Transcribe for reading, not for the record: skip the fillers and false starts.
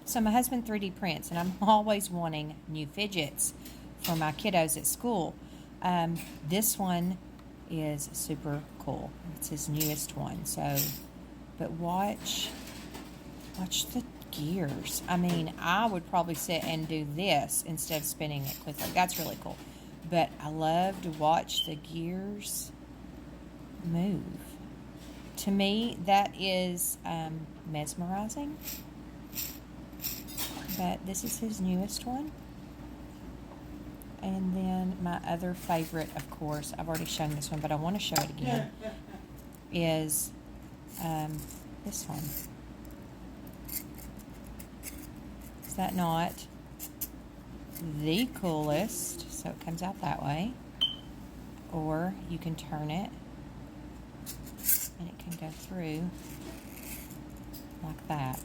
So my husband 3D prints, and I'm always wanting new fidgets for my kiddos at school. This one is super cool. It's his newest one. So, but watch the gears. I mean, I would probably sit and do this instead of spinning it quickly. That's really cool. But I love to watch the gears move. To me, that is mesmerizing. But this is his newest one. And then my other favorite, of course, I've already shown this one, but I want to show it again, is this one. Is that not the coolest? So it comes out that way. Or you can turn it, and it can go through like that.